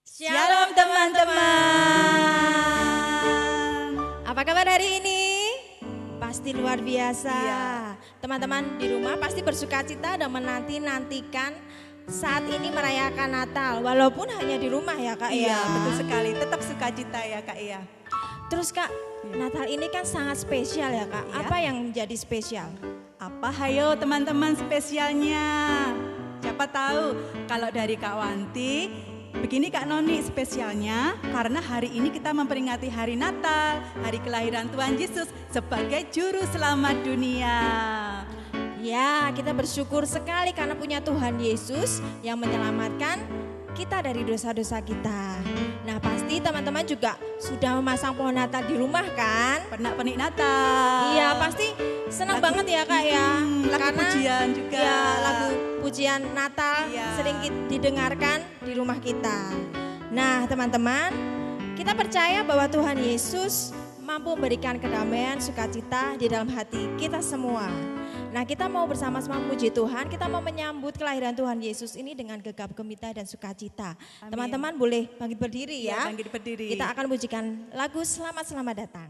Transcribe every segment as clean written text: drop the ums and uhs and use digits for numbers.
Shalom teman-teman. Apa kabar hari ini? Pasti luar biasa. Teman-teman di rumah pasti bersuka cita dan menanti-nantikan saat ini merayakan Natal. Walaupun hanya di rumah ya Kak Iya, ya. betul sekali. Tetap sukacita ya Kak Iya. Terus Kak, Natal ini kan sangat spesial ya Kak. Iya. Apa yang menjadi spesial? Apa hayo teman-teman spesialnya? Siapa tahu kalau dari Kak Wanti, begini Kak Noni spesialnya karena hari ini kita memperingati hari Natal, hari kelahiran Tuhan Yesus sebagai juru selamat dunia. Ya, kita bersyukur sekali karena punya Tuhan Yesus yang menyelamatkan kita dari dosa-dosa kita. Nah, pasti teman-teman juga sudah memasang pohon Natal di rumah kan? Pernak-pernik Natal. Iya, pasti senang banget ya Kak ya. lagu Karena pujian juga. ya, lagu pujian Natal Iya. sering didengarkan di rumah kita. Nah, teman-teman, kita percaya bahwa Tuhan Yesus mampu memberikan kedamaian, sukacita di dalam hati kita semua. Nah, kita mau bersama-sama memuji Tuhan, kita mau menyambut kelahiran Tuhan Yesus ini dengan gegap gempita dan sukacita. Amin. Teman-teman boleh bangkit berdiri ya. Bangkit berdiri. Kita akan pujikan lagu Selamat Datang.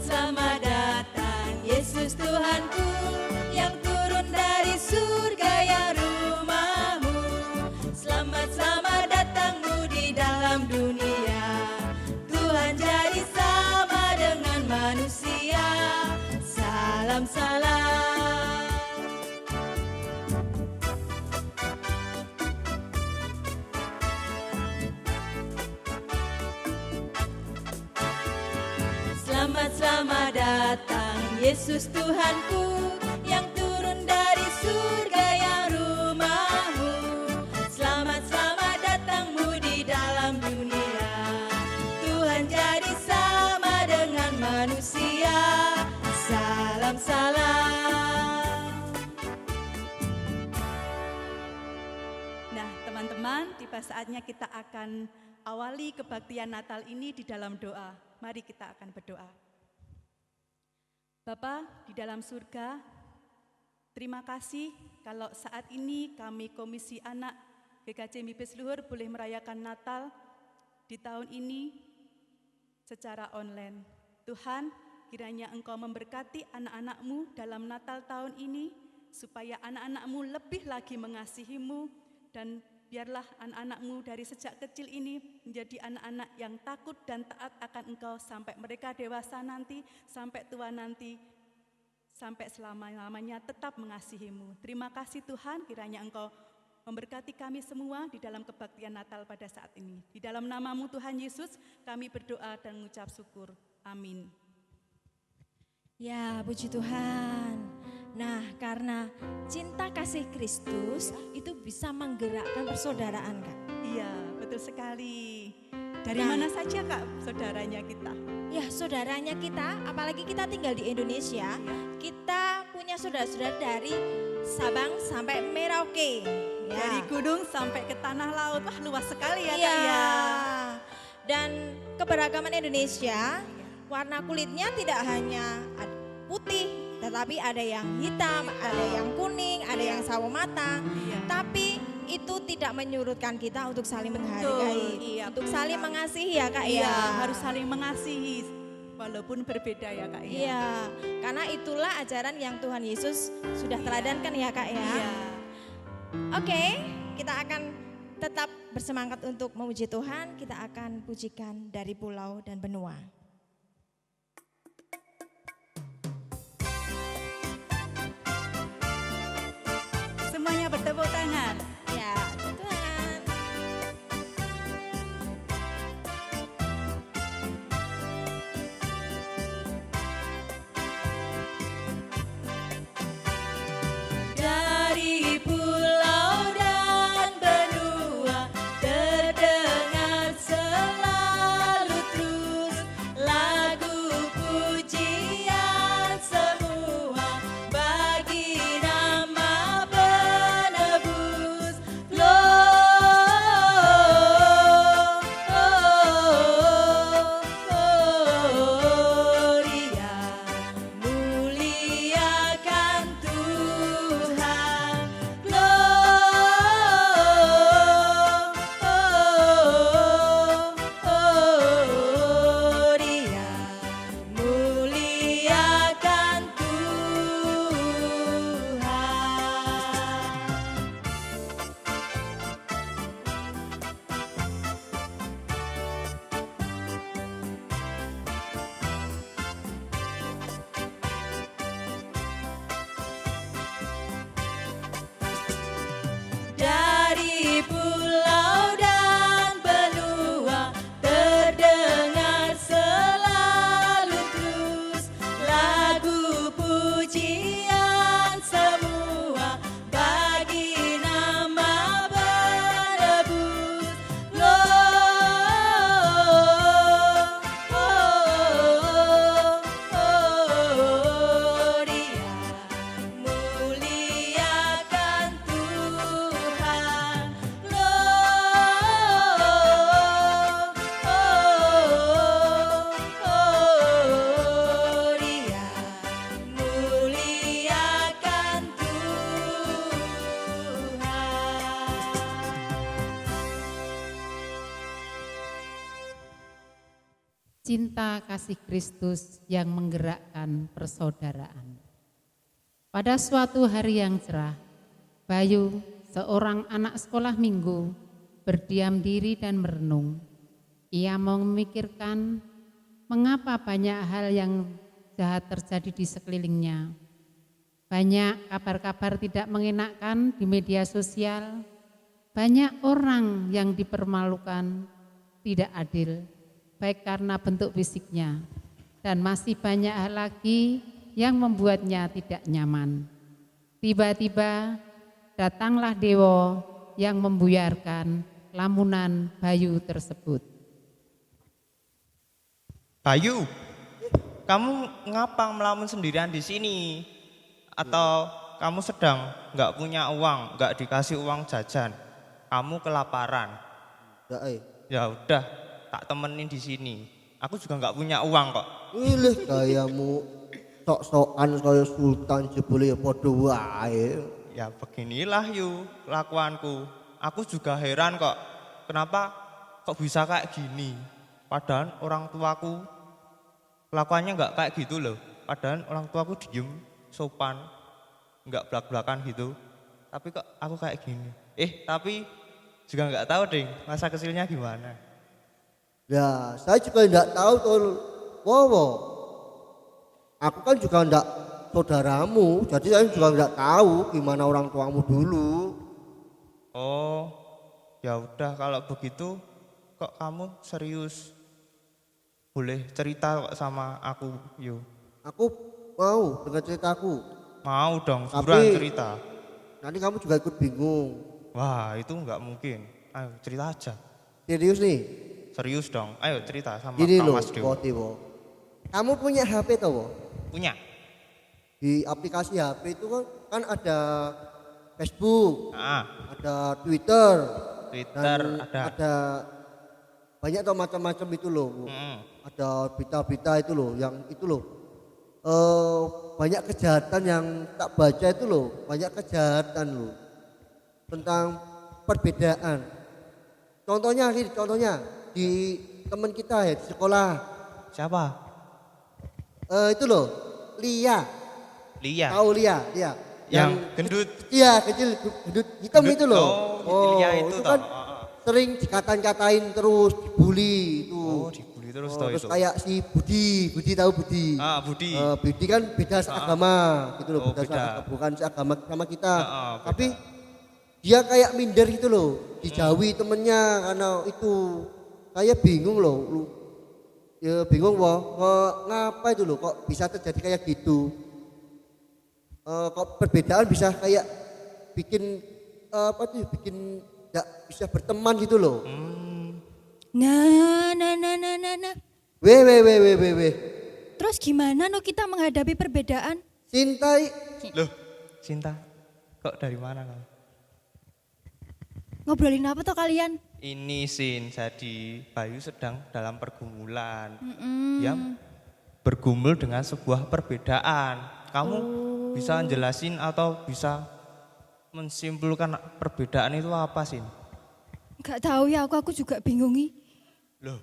Selamat datang Yesus Tuhanku yang turun dari surga yang rumahmu. Selamat datangmu di dalam dunia. Tuhan jadi sama dengan manusia. Salam salam. Selamat datang Yesus Tuhanku yang turun dari surga yang rumahmu. Selamat datangmu di dalam dunia. Tuhan jadi sama dengan manusia. Salam salam. Nah teman-teman, tiba saatnya kita akan awali kebaktian Natal ini di dalam doa. Mari kita akan berdoa. Bapa di dalam surga, terima kasih kalau saat ini kami Komisi Anak GKJ Mibes Luhur boleh merayakan Natal di tahun ini secara online. Tuhan, kiranya Engkau memberkati anak-anak-Mu dalam Natal tahun ini, supaya anak-anak-Mu lebih lagi mengasihi-Mu, dan biarlah anak-anak-Mu dari sejak kecil ini menjadi anak-anak yang takut dan taat akan Engkau sampai mereka dewasa nanti, sampai tua nanti, sampai selama-lamanya tetap mengasihi-Mu. Terima kasih Tuhan, kiranya Engkau memberkati kami semua di dalam kebaktian Natal pada saat ini. Di dalam nama-Mu Tuhan Yesus kami berdoa dan mengucap syukur. Amin. Ya, puji Tuhan. Nah, karena cinta kasih Kristus itu bisa menggerakkan persaudaraan, Kak. Iya, betul sekali. Dari Nah. mana saja Kak saudaranya kita? Ya, saudaranya kita, apalagi kita tinggal di Indonesia, kita punya saudara-saudara dari Sabang sampai Merauke. Ya. Dari gunung sampai ke tanah laut. Wah, luas sekali ya Kak Iya. ya. Dan keberagaman Indonesia, warna kulitnya tidak hanya putih, tetapi ada yang hitam, ada yang kuning, ada yang sawo matang. Iya. Tapi itu tidak menyurutkan kita untuk saling menghargai, iya, untuk betul saling sekali. mengasihi ya Kak Iya, ya. harus saling mengasihi walaupun berbeda ya Kak ya. Iya, karena itulah ajaran yang Tuhan Yesus sudah teladankan ya Kak ya. Iya. Oke, kita akan tetap bersemangat untuk memuji Tuhan. Kita akan pujikan dari pulau dan benua. Semuanya bertepuk tangan. Ya, Tuhan. Dari pulau dan benua cinta kasih Kristus yang menggerakkan persaudaraan. Pada suatu hari yang cerah, Bayu, seorang anak sekolah minggu, berdiam diri dan merenung. Ia memikirkan mengapa banyak hal yang jahat terjadi di sekelilingnya. Banyak kabar-kabar tidak mengenakan di media sosial, banyak orang yang dipermalukan, tidak adil, baik karena bentuk fisiknya, dan masih banyak hal lagi yang membuatnya tidak nyaman. Tiba-tiba datanglah Dewa yang membuyarkan lamunan Bayu tersebut. Bayu, kamu ngapa melamun sendirian di sini? Atau kamu sedang nggak punya uang, nggak dikasih uang jajan? Kamu kelaparan? Ya udah, tak temenin di sini. Aku juga nggak punya uang kok. Ilih gayamu sok-sokan kaya sultan jebule ya padha wae. Ya beginilah Yu kelakuanku. Aku juga heran kok. Kenapa kok bisa kayak gini? Padahal orang tuaku kelakuannya nggak kayak gitu loh. Padahal orang tuaku diem, sopan, nggak belak-belakan gitu. Tapi kok aku kayak gini? Tapi juga nggak tahu deh masa kecilnya gimana. Ya, saya juga enggak tahu tuh. Wowo. Aku kan juga enggak saudaramu, jadi saya juga enggak tahu gimana orang tuamu dulu. Oh, ya udah kalau begitu kok kamu serius? Boleh cerita kok sama aku, Yu. Aku mau dengar ceritaku. Mau dong, Tapi buruan cerita. nanti kamu juga ikut bingung. Wah, itu nggak mungkin. Ayo cerita aja. Serius nih? Serius dong. Ayo cerita sama Gini Kang loh, Mas Dewo. Dewo. Kamu punya HP tau, Wo? Punya. Di aplikasi HP itu kan ada Facebook, ada Twitter, Twitter dan ada banyak tau macam-macam itu loh. Ada berita-berita itu loh, yang itu loh. Banyak kejahatan yang tak baca itu loh, banyak kejahatan loh tentang perbedaan. Contohnya di teman kita ya di sekolah. Siapa? Itu loh, Lia. Tahu Lia? Yang gendut. Iya, kecil gendut hitam Gendut. itu loh. Lia itu kan sering dikatain terus, dibully itu. Dibully terus toh Terus itu. kayak si Budi tahu Budi. Budi. Budi kan beda seagama gitu loh, beda. bukan seagama sama kita. Beda. Tapi dia kayak minder gitu loh, dijauhi temennya karena itu. Saya bingung loh, ya bingung ngapa itu loh kok bisa terjadi kayak gitu. Kok perbedaan bisa kayak bikin bikin gak bisa berteman gitu loh. Nah. Weh. Terus gimana no kita menghadapi perbedaan? Cintai. Loh, Cinta. Kok dari mana kamu? Ngobrolin apa tuh kalian? Ini Sin, jadi Bayu sedang dalam pergumulan. Dia bergumul dengan sebuah perbedaan. Kamu bisa jelasin atau bisa mensimpulkan perbedaan itu apa, Sin? Gak tahu ya, aku juga bingung nih. Loh,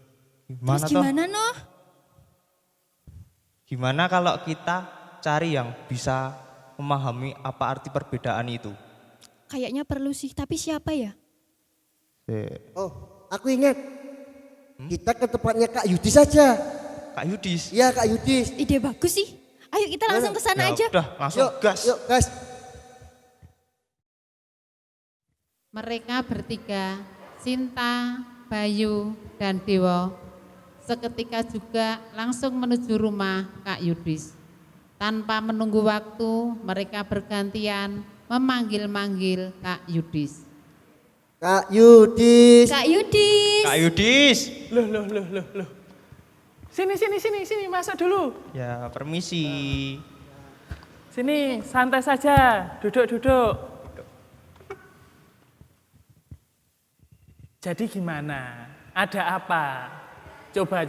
Terus gimana noh? Gimana kalau kita cari yang bisa memahami apa arti perbedaan itu? Kayaknya perlu sih, tapi siapa ya? Oh, aku ingat. Kita ke tempatnya Kak Yudis saja. Kak Yudis? Iya, Kak Yudis. Ide bagus sih. Ayo kita langsung ke sana aja. Udah, langsung gas. Yuk, gas. Mereka bertiga, Sinta, Bayu, dan Dewo, seketika juga langsung menuju rumah Kak Yudis. Tanpa menunggu waktu, mereka bergantian memanggil-manggil Kak Yudis. Kak Yudis. Kak Yudis. Kak Yudis. Loh. Sini, masuk dulu. Ya, permisi. Sini, santai saja, duduk. Jadi gimana? Ada apa? Coba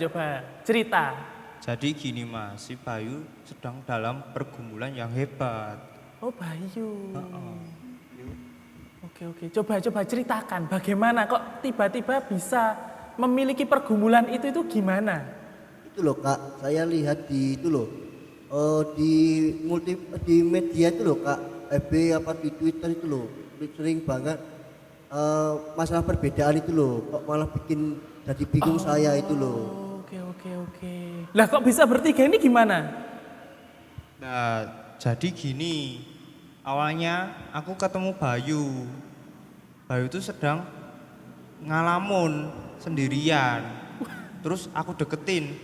cerita. Jadi gini Mas, si Bayu sedang dalam pergumulan yang hebat. Oh, Bayu. Oke. Coba ceritakan bagaimana kok tiba-tiba bisa memiliki pergumulan itu gimana? itu loh Kak, saya lihat di itu loh di di media itu loh Kak, FB apa di Twitter itu loh sering banget masalah perbedaan itu loh, kok malah bikin jadi bingung saya itu loh. Oke. Lah kok bisa bertiga ini gimana? Nah, jadi gini, awalnya aku ketemu Bayu. Bayu itu sedang ngalamun sendirian. Terus aku deketin,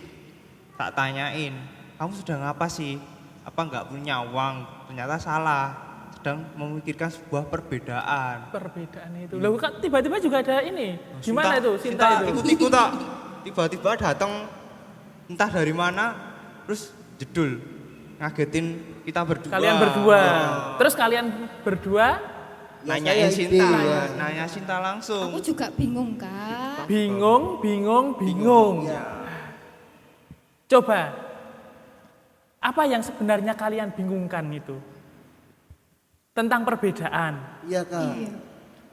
tak tanyain, kamu sedang apa sih? Apa nggak punya uang? Ternyata salah, sedang memikirkan sebuah perbedaan. Perbedaan itu. Loh kok tiba-tiba juga ada ini? Gimana itu? Sinta itu? Ikut-ikut tak. Tiba-tiba datang entah dari mana, terus jedul ngagetin kita berdua. Kalian berdua. Terus kalian berdua Nanyain saya Sinta, ide, ya. nanya Sinta langsung. Aku juga bingung, Kak. bingung. Coba, apa yang sebenarnya kalian bingungkan itu? Tentang perbedaan, Iya Kak.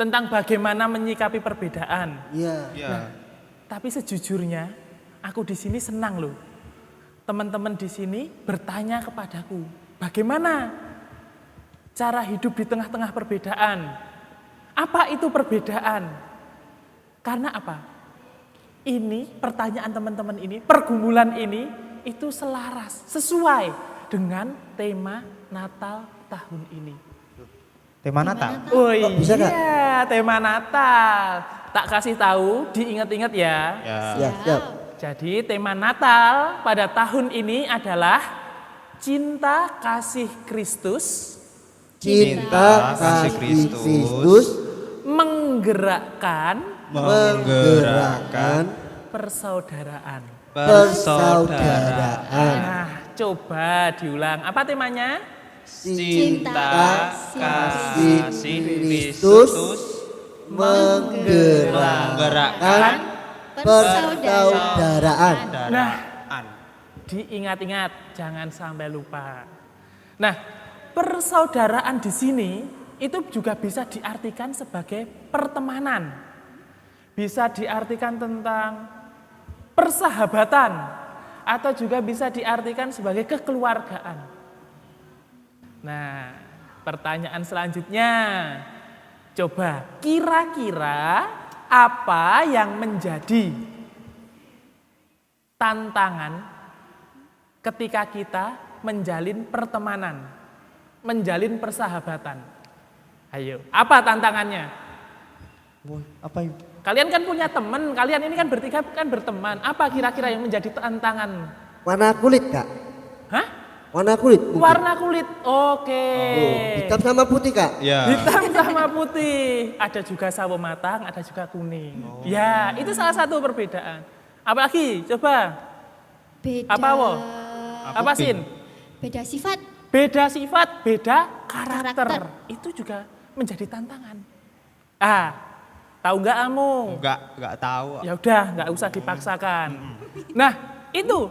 tentang bagaimana menyikapi perbedaan. Iya. Iya. Tapi sejujurnya, aku di sini senang loh. Teman-teman di sini bertanya kepadaku, bagaimana cara hidup di tengah-tengah perbedaan? Apa itu perbedaan? Karena apa? Ini pertanyaan teman-teman ini, pergumulan ini itu selaras, sesuai dengan tema Natal tahun ini. Tema Natal. Oh bisa, Kak? iya, tema Natal. Tak kasih tahu, diingat-ingat ya. Ya. Siap. Jadi tema Natal pada tahun ini adalah cinta kasih Kristus Cinta kasih Kristus menggerakkan menggerakkan persaudaraan. persaudaraan. Nah, coba diulang. Apa temanya? Cinta kasih Kristus menggerakkan menggerakkan persaudaraan. Nah, diingat-ingat, jangan sampai lupa. Nah, persaudaraan di sini itu juga bisa diartikan sebagai pertemanan. Bisa diartikan tentang persahabatan atau juga bisa diartikan sebagai kekeluargaan. Nah, pertanyaan selanjutnya. Coba, kira-kira apa yang menjadi tantangan ketika kita menjalin pertemanan, menjalin persahabatan? Ayo, apa tantangannya? Apa itu? Kalian kan punya teman, kalian ini kan bertiga kan berteman. Apa kira-kira yang menjadi tantangan? Warna kulit Kak. Hah? Warna kulit. mungkin. Warna kulit. Oke. Hitam sama putih Kak. Ya. Hitam sama putih. Ada juga sawo matang, ada juga kuning. Ya, itu salah satu perbedaan. Apalagi? Coba. Beda. Apa, Wo? Apa, Sin? Beda sifat. Beda sifat, beda karakter. Karakter. Itu juga menjadi tantangan. Tahu nggak kamu? Enggak tahu. Ya udah, nggak usah dipaksakan. Nah, itu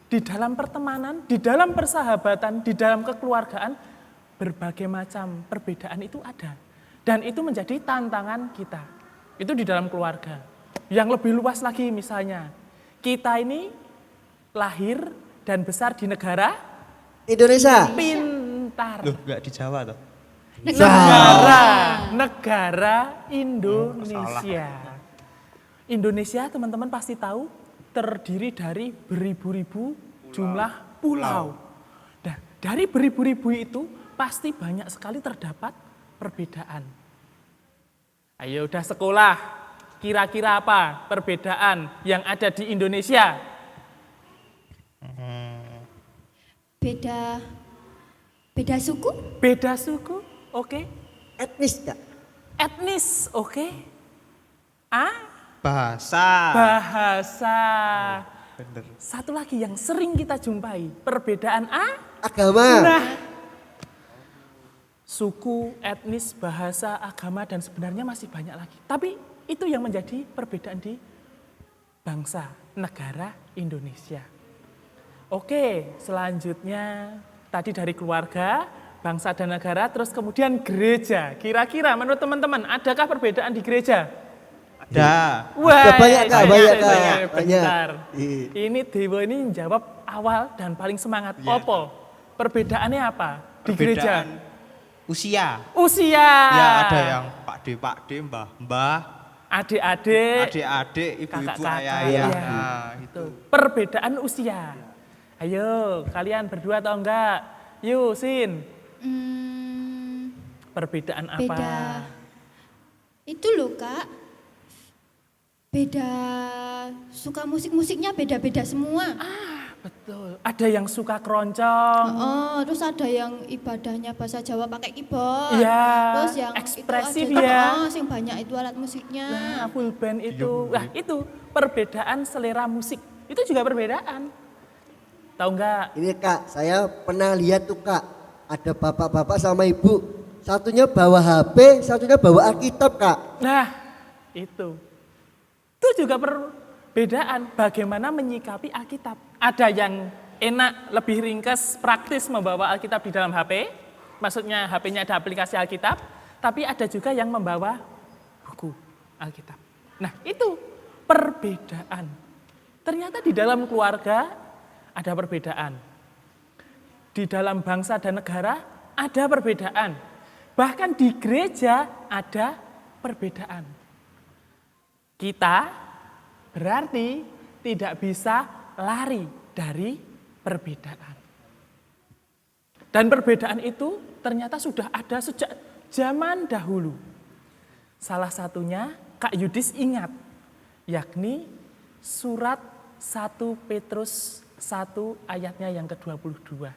di dalam pertemanan, di dalam persahabatan, di dalam kekeluargaan, berbagai macam perbedaan itu ada. Dan itu menjadi tantangan kita. Itu di dalam keluarga. Yang lebih luas lagi misalnya, kita ini lahir dan besar di negara Indonesia. pintar. Loh, enggak di Jawa toh? Negara Indonesia. Indonesia teman-teman pasti tahu terdiri dari beribu-ribu jumlah pulau. Nah, dari beribu-ribu itu pasti banyak sekali terdapat perbedaan. Ayo udah sekolah, kira-kira apa perbedaan yang ada di Indonesia? Beda suku. Beda suku, oke. Etnis Kak. Etnis, oke. Bahasa. Bahasa. Bener. Satu lagi yang sering kita jumpai, perbedaan Agama. Nah, suku, etnis, bahasa, agama, dan sebenarnya masih banyak lagi. Tapi itu yang menjadi perbedaan di bangsa, negara Indonesia. Oke, selanjutnya tadi dari keluarga, bangsa dan negara, terus kemudian gereja. Kira-kira menurut teman-teman, adakah perbedaan di gereja? Ada. Ada banyak, Kak, banyak, Kak. Bentar. Banyak. Iya. Ini Dewo ini jawab awal dan paling semangat. Iya. Opo? Perbedaannya apa di gereja? Perbedaan usia. Usia. Ya ada yang Pak D, Mbah, Adik-adik. adik-adik, ibu-ibu, Kakak-kakak, ayah-ayah. iya. Nah, itu. Perbedaan usia. Ayo, kalian berdua atau enggak? Yuk, Sin. Perbedaan apa? Beda. Itu loh Kak, beda suka musik-musiknya beda-beda semua. Betul. Ada yang suka keroncong. Oh, terus ada yang ibadahnya bahasa Jawa pakai keyboard. Iya, Terus yang ekspresif itu ada, ya. sing banyak itu alat musiknya. Nah, full band itu. Nah, itu perbedaan selera musik. Itu juga perbedaan. Tahu enggak? Ini Kak, saya pernah lihat tuh Kak, ada bapak-bapak sama ibu, satunya bawa HP, satunya bawa Alkitab Kak. Nah, itu. Itu juga perbedaan bagaimana menyikapi Alkitab. Ada yang enak, lebih ringkas, praktis membawa Alkitab di dalam HP. Maksudnya HP-nya ada aplikasi Alkitab. Tapi ada juga yang membawa buku Alkitab. Nah, itu perbedaan. Ternyata di dalam keluarga ada perbedaan. Di dalam bangsa dan negara ada perbedaan. Bahkan di gereja ada perbedaan. Kita berarti tidak bisa lari dari perbedaan. Dan perbedaan itu ternyata sudah ada sejak zaman dahulu. Salah satunya Kak Yudis ingat, yakni surat 1 Petrus 1 ayatnya yang ke-22.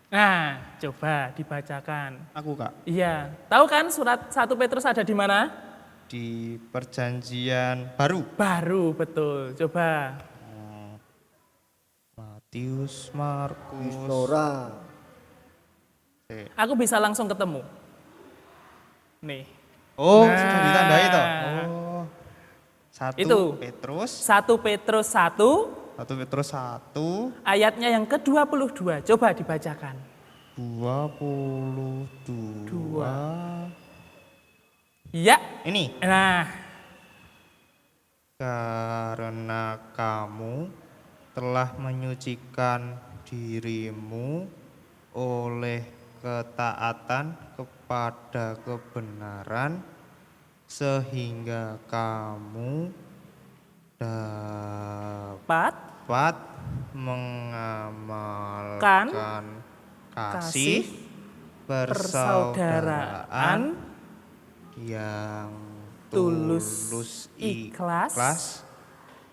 Nah, coba dibacakan. Aku Kak, Iya, tahu kan surat 1 Petrus ada di mana? di perjanjian baru. Baru, betul. Coba. Matius, Markus. Sora. Aku bisa langsung ketemu. Nih, Oh, Nah. sudah ditandai toh. Oh. 1 Itu. Petrus, 1 Petrus 1 1 Petrus 1, ayatnya yang ke-22. Coba dibacakan. 22. Iya. Ini, Nah, karena kamu telah menyucikan dirimu oleh ketaatan kepada kebenaran, sehingga kamu dapat mengamalkan kasih persaudaraan yang tulus ikhlas,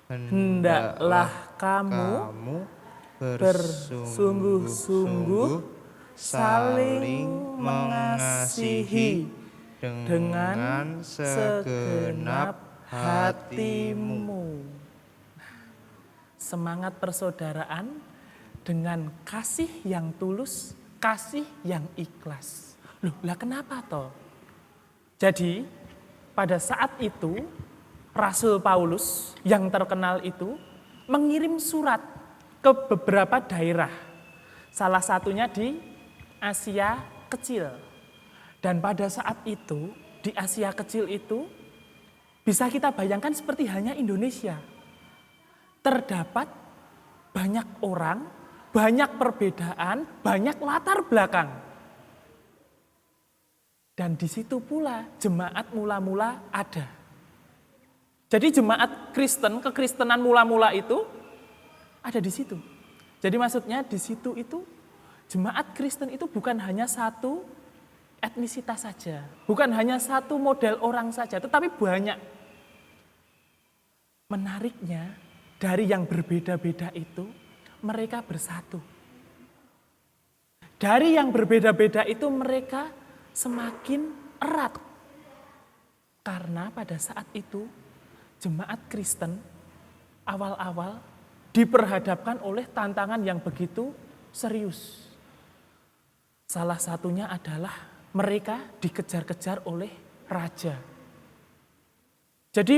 hendaklah kamu bersungguh-sungguh saling mengasihi dengan segenap hatimu. Semangat persaudaraan dengan kasih yang tulus, kasih yang ikhlas. Loh, lah kenapa toh? Jadi, pada saat itu Rasul Paulus yang terkenal itu mengirim surat ke beberapa daerah. Salah satunya di Asia Kecil. Dan pada saat itu, di Asia Kecil itu, bisa kita bayangkan seperti hanya Indonesia. Terdapat banyak orang, banyak perbedaan, banyak latar belakang. Dan di situ pula jemaat mula-mula ada. Jadi jemaat Kristen, kekristenan mula-mula itu ada di situ. Jadi maksudnya di situ itu jemaat Kristen itu bukan hanya satu etnisitas saja, bukan hanya satu model orang saja, tetapi banyak. Menariknya dari yang berbeda-beda itu mereka bersatu. Dari yang berbeda-beda itu mereka semakin erat. Karena pada saat itu jemaat Kristen awal-awal diperhadapkan oleh tantangan yang begitu serius. Salah satunya adalah mereka dikejar-kejar oleh raja. Jadi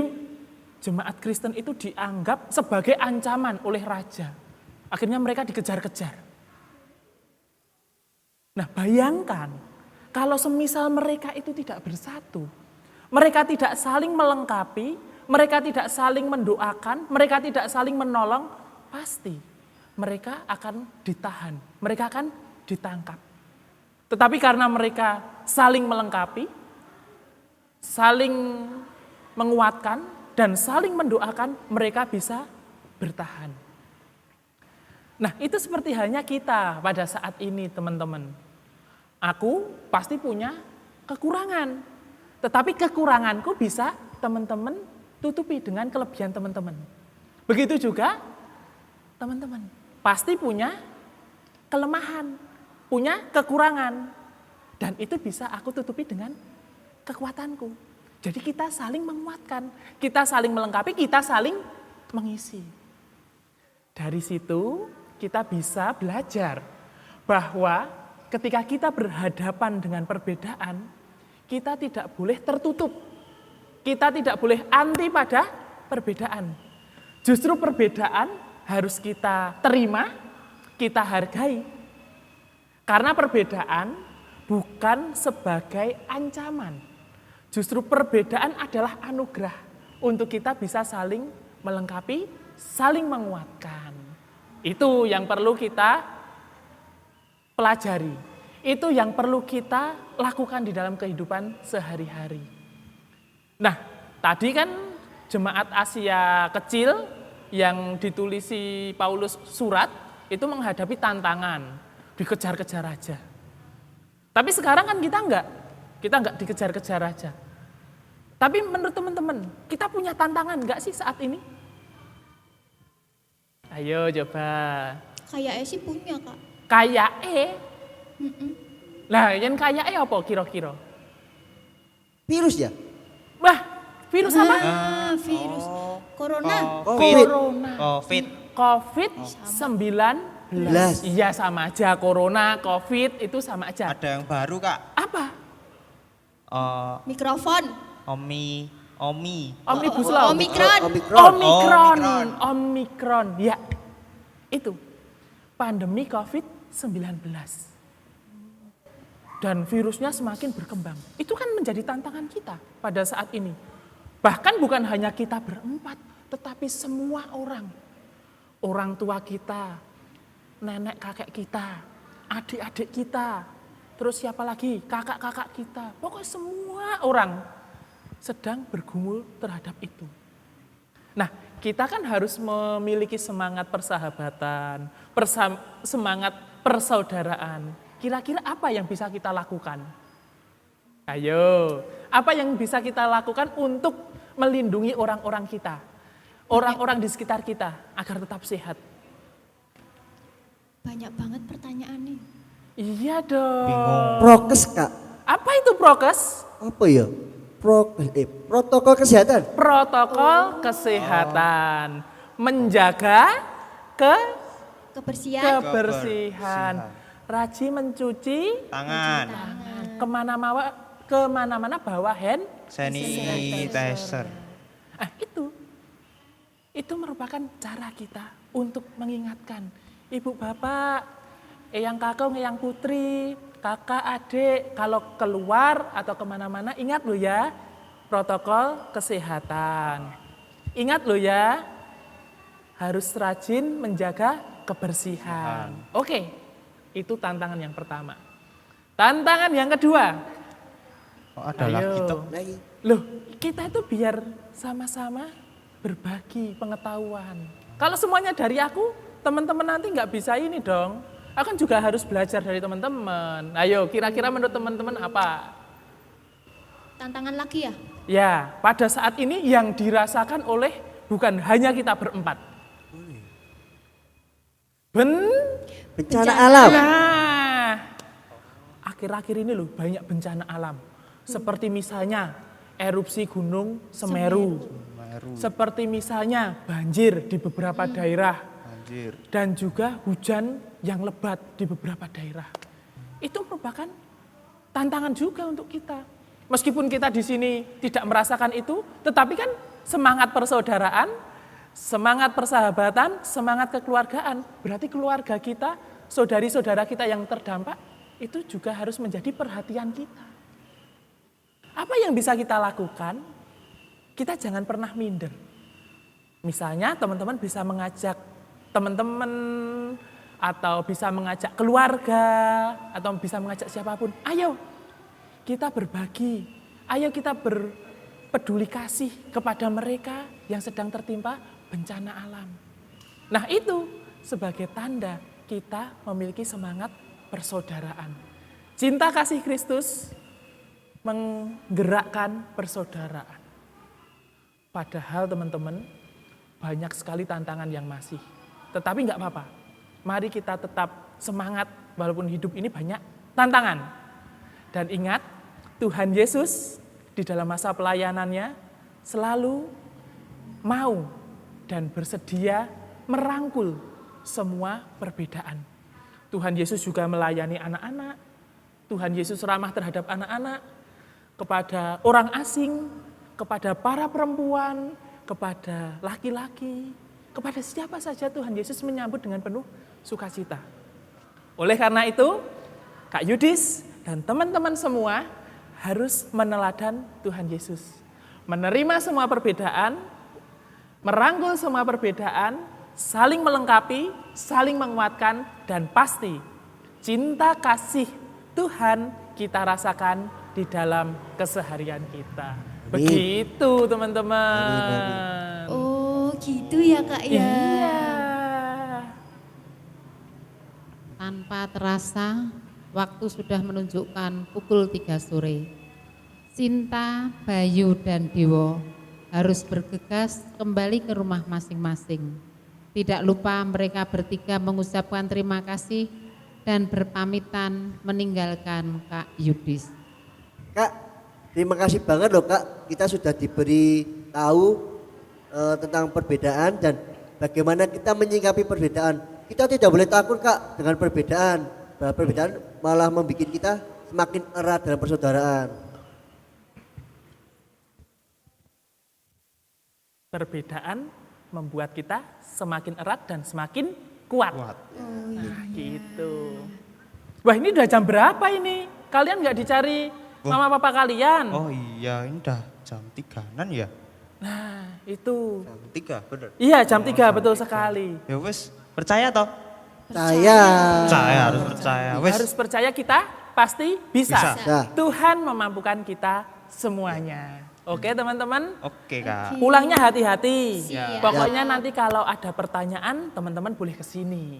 jemaat Kristen itu dianggap sebagai ancaman oleh raja. Akhirnya mereka dikejar-kejar. Nah, bayangkan kalau semisal mereka itu tidak bersatu, mereka tidak saling melengkapi, mereka tidak saling mendoakan, mereka tidak saling menolong, pasti mereka akan ditahan, mereka akan ditangkap. Tetapi karena mereka saling melengkapi, saling menguatkan, dan saling mendoakan, mereka bisa bertahan. Nah, itu seperti halnya kita pada saat ini, teman-teman. Aku pasti punya kekurangan, tetapi kekuranganku bisa teman-teman tutupi dengan kelebihan teman-teman. Begitu juga teman-teman pasti punya kelemahan, punya kekurangan, dan itu bisa aku tutupi dengan kekuatanku. Jadi kita saling menguatkan, kita saling melengkapi, kita saling mengisi. Dari situ kita bisa belajar bahwa ketika kita berhadapan dengan perbedaan, kita tidak boleh tertutup. Kita tidak boleh anti pada perbedaan. Justru perbedaan harus kita terima, kita hargai. Karena perbedaan bukan sebagai ancaman. Justru perbedaan adalah anugerah untuk kita bisa saling melengkapi, saling menguatkan. Itu yang perlu kita pelajari. Itu yang perlu kita lakukan di dalam kehidupan sehari-hari. Nah, tadi kan jemaat Asia kecil yang ditulisi Paulus surat itu menghadapi tantangan, dikejar-kejar aja. Tapi sekarang kan kita enggak dikejar-kejar aja. Tapi menurut teman-teman, kita punya tantangan enggak sih saat ini? Ayo coba. Kayaknya sih punya, Kak. Kayak Lah, yang kayak apa kira-kira? Virus ya? Wah, virus apa? Virus corona. COVID-19. Iya sama aja, corona, COVID itu sama aja. Ada yang baru Kak. Apa? Mikrofon. Omnibus Law. Omikron. Ya, itu pandemi COVID-19. Dan virusnya semakin berkembang. Itu kan menjadi tantangan kita pada saat ini. Bahkan bukan hanya kita berempat, tetapi semua orang. Orang tua kita, nenek kakek kita, adik-adik kita, terus siapa lagi, kakak-kakak kita. Pokoknya semua orang sedang bergumul terhadap itu. Nah, kita kan harus memiliki semangat persahabatan, semangat persaudaraan. Kira-kira apa yang bisa kita lakukan? Ayo, apa yang bisa kita lakukan untuk melindungi orang-orang kita, orang-orang di sekitar kita agar tetap sehat? Banyak banget pertanyaannya. Iya dong. Prokes, Kak. Apa itu prokes? Apa ya? Protokol kesehatan. Protokol kesehatan. Menjaga kebersihan. Rajin mencuci Tangan. Kemana-mana bawa hand Sanitizer. Itu merupakan cara kita untuk mengingatkan ibu bapak, eyang kakung, eyang putri, kakak, adik, kalau keluar atau kemana-mana ingat loh ya, protokol kesehatan. Ingat loh ya, harus rajin menjaga kebersihan. Oke. Itu tantangan yang pertama. Tantangan yang kedua. Ada lagi toh. Loh, kita itu biar sama-sama berbagi pengetahuan. Kalau semuanya dari aku, teman-teman nanti nggak bisa ini dong. Aku kan juga harus belajar dari teman-teman. Ayo, kira-kira menurut teman-teman apa? Tantangan lagi ya? Ya, pada saat ini yang dirasakan oleh bukan hanya kita berempat. Bencana alam. Nah, akhir-akhir ini loh banyak bencana alam. Seperti misalnya erupsi Gunung Semeru. Seperti misalnya banjir di beberapa daerah. Dan juga hujan yang lebat di beberapa daerah. Itu merupakan tantangan juga untuk kita. Meskipun kita di sini tidak merasakan itu, tetapi kan semangat persaudaraan, semangat persahabatan, semangat kekeluargaan, berarti keluarga kita, saudari-saudara kita yang terdampak, itu juga harus menjadi perhatian kita. Apa yang bisa kita lakukan? kita jangan pernah minder. Misalnya teman-teman bisa mengajak teman-teman atau bisa mengajak keluarga atau bisa mengajak siapapun. Ayo kita berbagi, ayo kita berpeduli kasih kepada mereka yang sedang tertimpa bencana alam. Nah itu sebagai tanda kita memiliki semangat persaudaraan. Cinta kasih Kristus menggerakkan persaudaraan. Padahal teman-teman banyak sekali tantangan yang masih. Tetapi enggak apa-apa. Mari kita tetap semangat walaupun hidup ini banyak tantangan. Dan ingat, Tuhan Yesus di dalam masa pelayanannya selalu mau dan bersedia merangkul semua perbedaan. Tuhan Yesus juga melayani anak-anak. Tuhan Yesus ramah terhadap anak-anak, kepada orang asing, kepada para perempuan, kepada laki-laki, kepada siapa saja Tuhan Yesus menyambut dengan penuh sukacita. Oleh karena itu, Kak Yudis dan teman-teman semua harus meneladan Tuhan Yesus. Menerima semua perbedaan, merangkul semua perbedaan, saling melengkapi, saling menguatkan, dan pasti cinta kasih Tuhan kita rasakan di dalam keseharian kita. Begitu teman-teman. Oh gitu ya Kak ya. Iya. Tanpa terasa, waktu sudah menunjukkan pukul 3 sore. Sinta, Bayu, dan Dewo harus bergegas kembali ke rumah masing-masing. Tidak lupa mereka bertiga mengucapkan terima kasih dan berpamitan meninggalkan Kak Yudis. Kak, terima kasih banget loh Kak, kita sudah diberi tahu tentang perbedaan dan bagaimana kita menyikapi perbedaan. Kita tidak boleh takut Kak dengan perbedaan, bahwa perbedaan malah membuat kita semakin erat dalam persaudaraan. Perbedaan membuat kita semakin erat dan semakin kuat. Nah gitu. Wah ini udah jam berapa ini? Kalian nggak dicari mama papa kalian? Oh iya, ini udah jam 3-an ya? Nah itu. Jam 3, bener? Iya jam 3 betul sekali. Ya wes, percaya toh? Saya Harus percaya. Wes. Harus percaya kita pasti bisa. Bisa. Tuhan memampukan kita semuanya. Oke teman-teman? Oke Kak. Pulangnya hati-hati. Siap. Pokoknya nanti kalau ada pertanyaan teman-teman boleh kesini.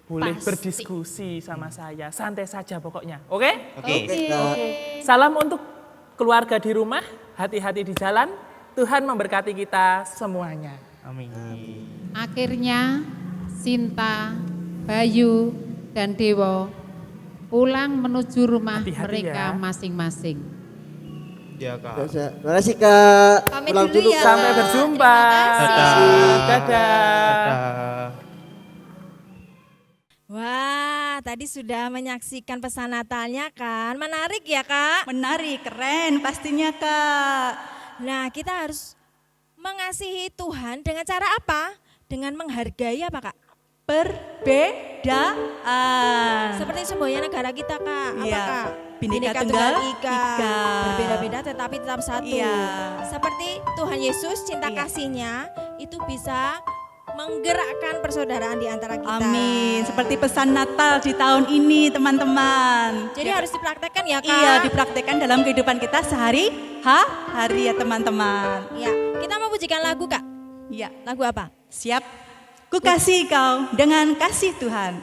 Boleh Pasti. berdiskusi sama saya. Santai saja pokoknya. Oke? Oke. Kak. Salam untuk keluarga di rumah. Hati-hati di jalan. Tuhan memberkati kita semuanya. Amin. Akhirnya Sinta, Bayu, dan Dewo pulang menuju rumah Hati-hati mereka ya. masing-masing. Ya Kak. Terima kasih Kak. Pamit Pulang dulu dulu, ya. Kak. Sampai berjumpa. Dadah. Dadah. Dadah. Wah, tadi sudah menyaksikan pesan Natalnya kan? Menarik ya Kak? Menarik, keren pastinya Kak. Nah, kita harus mengasihi Tuhan dengan cara apa? Dengan menghargai apa Kak? Perbedaan. Seperti semboyan negara kita Kak, apa Iya. Kak? Bhinneka Tunggal Ika. Berbeda-beda tetapi tetap satu. Iya. Seperti Tuhan Yesus cinta Iya. kasihnya itu bisa menggerakkan persaudaraan di antara kita. Amin. Seperti pesan Natal di tahun ini teman-teman. Jadi harus dipraktekkan ya Kak? Iya, dipraktekkan dalam kehidupan kita sehari-hari ya teman-teman. Iya. Kita mau pujikan lagu Kak. Iya, Lagu apa? siap. Ku kasih kau dengan kasih Tuhan.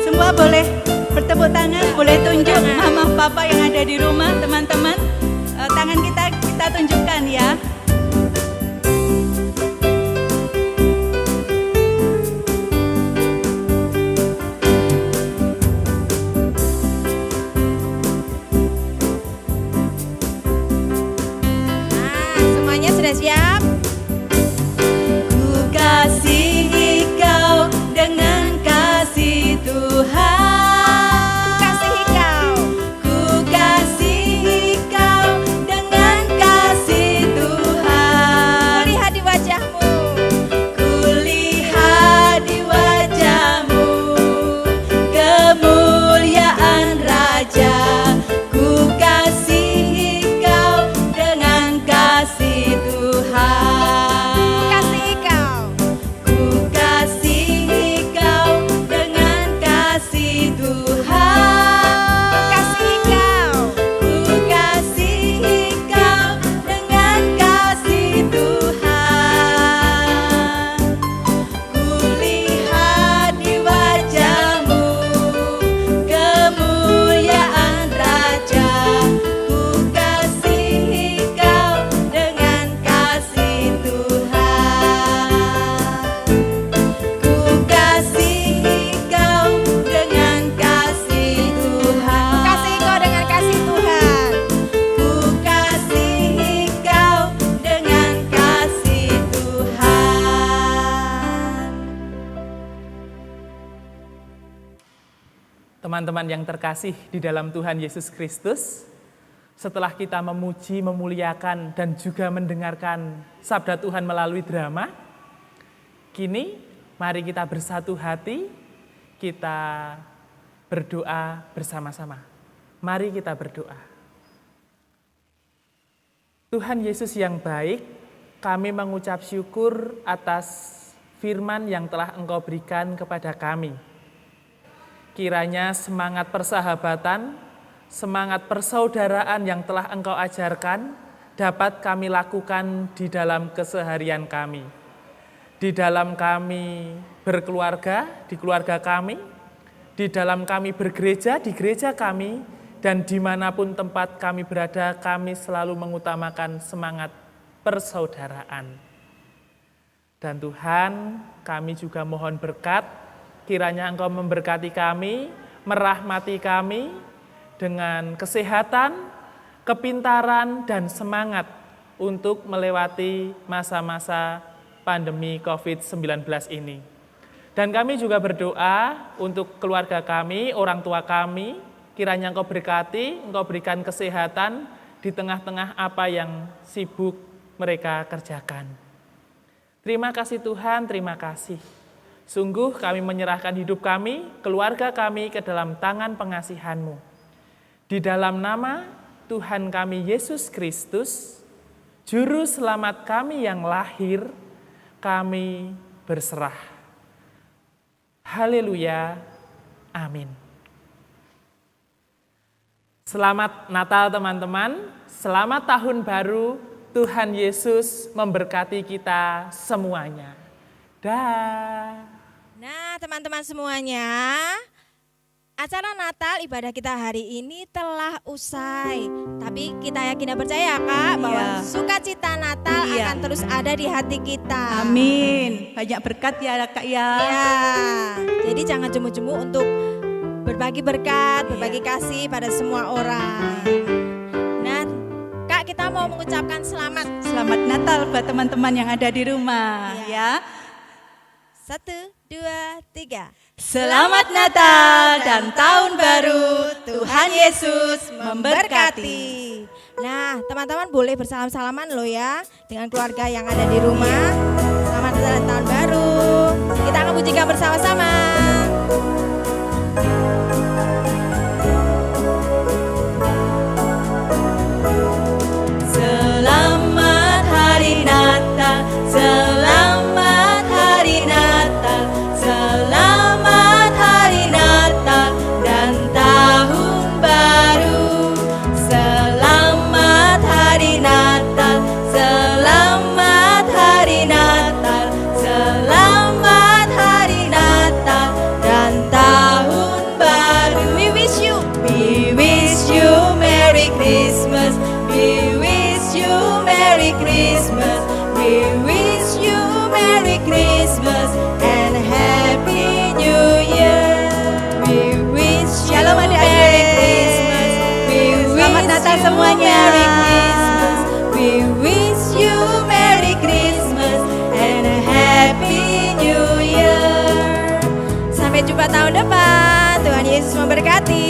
Semua boleh bertepuk tangan, boleh tunjuk mama papa yang ada di rumah, teman-teman. Tangan kita tunjukkan ya. Nah, semuanya sudah siap? Ku kasihi kau dengan kasih Tuhan. Kasihi kau. Ku kasihi kau dengan kasih Tuhan. teman-teman yang terkasih di dalam Tuhan Yesus Kristus, setelah kita memuji, memuliakan, dan juga mendengarkan sabda Tuhan melalui drama, kini mari kita bersatu hati, kita berdoa bersama-sama. Mari kita berdoa. Tuhan Yesus yang baik, kami mengucap syukur atas firman yang telah Engkau berikan kepada kami. Kiranya semangat persahabatan, semangat persaudaraan yang telah Engkau ajarkan dapat kami lakukan di dalam keseharian kami. Di dalam kami berkeluarga, di keluarga kami, di dalam kami bergereja, di gereja kami, dan dimanapun tempat kami berada, kami selalu mengutamakan semangat persaudaraan. Dan Tuhan, kami juga mohon berkat, kiranya Engkau memberkati kami, merahmati kami dengan kesehatan, kepintaran, dan semangat untuk melewati masa-masa pandemi COVID-19 ini. Dan kami juga berdoa untuk keluarga kami, orang tua kami, kiranya Engkau berkati, Engkau berikan kesehatan di tengah-tengah apa yang sibuk mereka kerjakan. Terima kasih Tuhan, terima kasih. Sungguh kami menyerahkan hidup kami, keluarga kami ke dalam tangan pengasihan-Mu. Di dalam nama Tuhan kami Yesus Kristus, Juru Selamat kami yang lahir, kami berserah. Haleluya, amin. Selamat Natal teman-teman, selamat Tahun Baru, Tuhan Yesus memberkati kita semuanya. Dah. Nah, teman-teman semuanya, acara Natal ibadah kita hari ini telah usai. Tapi kita yakin dan percaya Kak bahwa sukacita Natal akan terus ada di hati kita. Amin. Banyak berkat ya Kak ya. Ya, jadi jangan jemu-jemu untuk berbagi berkat, berbagi kasih pada semua orang. Nah, Kak, kita mau mengucapkan selamat Natal buat teman-teman yang ada di rumah ya. 1, 2, 3. Selamat Natal dan Tahun Baru, Tuhan Yesus memberkati. Nah, teman-teman boleh bersalam-salaman loh ya dengan keluarga yang ada di rumah. Selamat Natal dan Tahun Baru. Kita akan pujikan bersama-sama. Selamat Hari Natal, selamat Hari Natal, selamat Hari Natal dan Tahun Baru. Selamat Hari Natal, selamat Hari Natal, selamat Hari Natal dan Tahun Baru. We wish you Merry Christmas. We wish you Merry Christmas. We wish you Merry Christmas and Happy New Year. We wish you Merry Christmas. Selamat Natal semuanya. Merry Christmas. We wish you Merry Christmas and Happy New Year. Sampai jumpa tahun depan. Tuhan Yesus memberkati.